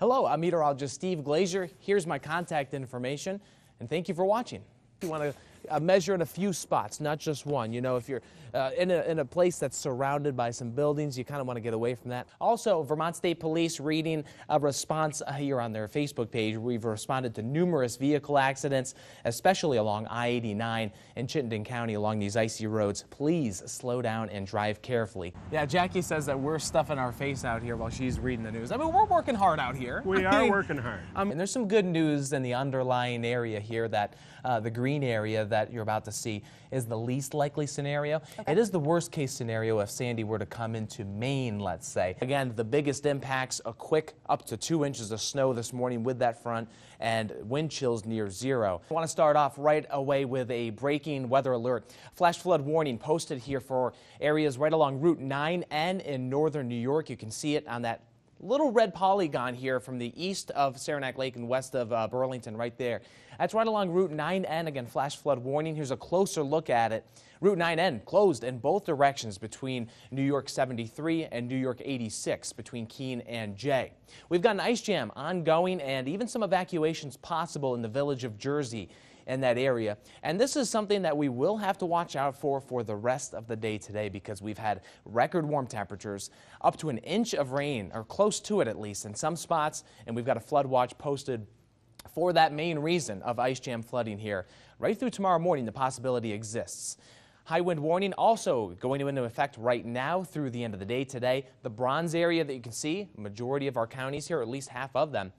Hello, I'm meteorologist Steve Glazier. Here's my contact information, and thank you for watching. You want to measure in a few spots, not just one. You know, if you're in a place that's surrounded by some buildings, you kind of want to get away from that. Also, Vermont State Police reading a response here on their Facebook page. We've responded to numerous vehicle accidents, especially along I-89 in Chittenden County along these icy roads. Please slow down and drive carefully. Yeah, Jackie says that we're stuffing our face out here while she's reading the news. I mean, we're working hard out here. We are working hard. And there's some good news in the underlying area here that the green area that you're about to see is the least likely scenario. Okay. It is the worst case scenario if Sandy were to come into Maine, let's say. Again, the biggest impacts, a quick up to 2 inches of snow this morning with that front and wind chills near zero. I want to start off right away with a breaking weather alert. Flash flood warning posted here for areas right along Route 9N in northern New York. You can see it on that little red polygon here from the east of Saranac Lake and west of Burlington right there. That's right along Route 9N. Again, flash flood warning. Here's a closer look at it. Route 9N closed in both directions between New York 73 and New York 86 between Keene and Jay. We've got an ice jam ongoing and even some evacuations possible in the village of Jersey in that area. And this is something that we will have to watch out for the rest of the day today because we've had record warm temperatures, up to an inch of rain, or close to it at least in some spots, and we've got a flood watch posted for that main reason of ice jam flooding here. Right through tomorrow morning, the possibility exists. High wind warning also going into effect right now through the end of the day today. The bronze area that you can see, majority of our counties here, at least half of them,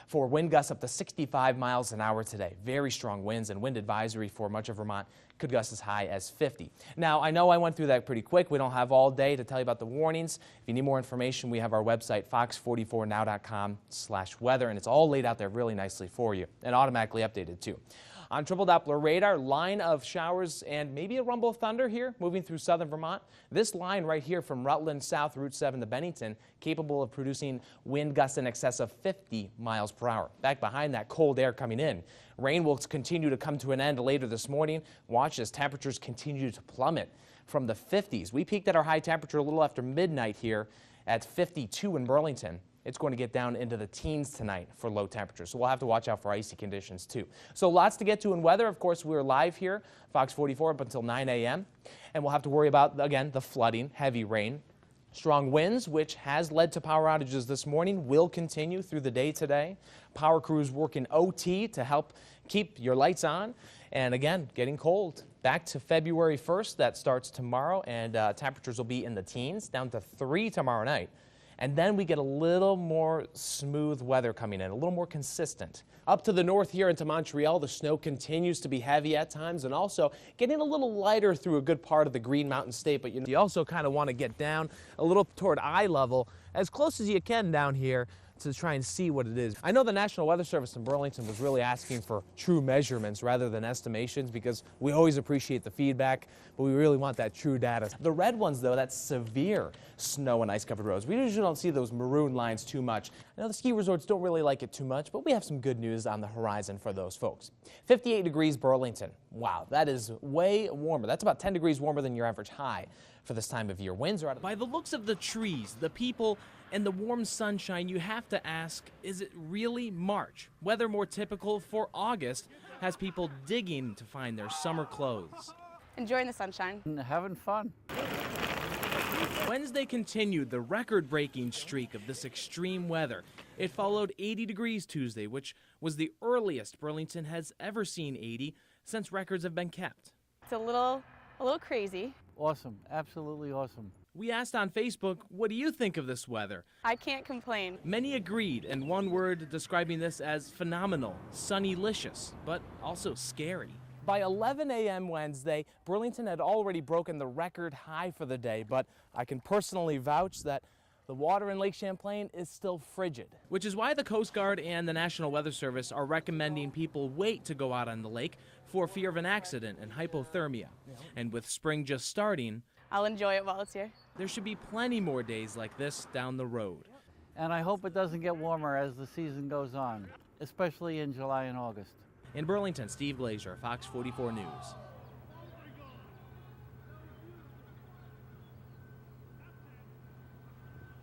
for wind gusts up to 65 miles an hour today. Very strong winds and wind advisory for much of Vermont could gust as high as 50. Now, I know I went through that pretty quick. We don't have all day to tell you about the warnings. If you need more information, we have our website, fox44now.com/weather, and it's all laid out there really nicely for you and automatically updated too. On triple Doppler radar, line of showers and maybe a rumble of thunder here moving through southern Vermont. This line right here from Rutland south, Route 7 to Bennington, capable of producing wind gusts in excess of 50 miles per hour. Back behind that, cold air coming in. Rain will continue to come to an end later this morning. Watch as temperatures continue to plummet from the 50s. We peaked at our high temperature a little after midnight here at 52 in Burlington. It's going to get down into the teens tonight for low temperatures, so we'll have to watch out for icy conditions too. So lots to get to in weather. Of course, we're live here, Fox 44 up until 9 a.m. And we'll have to worry about, again, the flooding, heavy rain. Strong winds, which has led to power outages this morning, will continue through the day today. Power crews working OT to help keep your lights on. And again, getting cold. Back to February 1st, that starts tomorrow, and temperatures will be in the teens, down to 3 tomorrow night. And then we get a little more smooth weather coming in, a little more consistent. Up to the north here into Montreal, the snow continues to be heavy at times and also getting a little lighter through a good part of the Green Mountain State. But you also kind of want to get down a little toward eye level, as close as you can down here, to try and see what it is. I know the National Weather Service in Burlington was really asking for true measurements rather than estimations because we always appreciate the feedback, but we really want that true data. The red ones, though, that's severe snow and ice-covered roads. We usually don't see those maroon lines too much. I know the ski resorts don't really like it too much, but we have some good news on the horizon for those folks. 58 degrees Burlington. Wow, that is way warmer. That's about 10 degrees warmer than your average high for this time of year. Winds are out of... By the looks of the trees, the people, and the warm sunshine, you have to ask, is it really March? Weather more typical for August has people digging to find their summer clothes. Enjoying the sunshine. Having fun. Wednesday continued the record-breaking streak of this extreme weather. It followed 80 degrees Tuesday, which was the earliest Burlington has ever seen 80 since records have been kept. It's a little crazy. Awesome, absolutely awesome. We asked on Facebook, what do you think of this weather? I can't complain. Many agreed, and one word describing this as phenomenal, sunnylicious, but also scary. By 11 a.m. Wednesday, Burlington had already broken the record high for the day, but I can personally vouch that the water in Lake Champlain is still frigid. Which is why the Coast Guard and the National Weather Service are recommending people wait to go out on the lake for fear of an accident and hypothermia. And with spring just starting, I'll enjoy it while it's here. There should be plenty more days like this down the road. And I hope it doesn't get warmer as the season goes on, especially in July and August. In Burlington, Steve Glazier, Fox 44 News.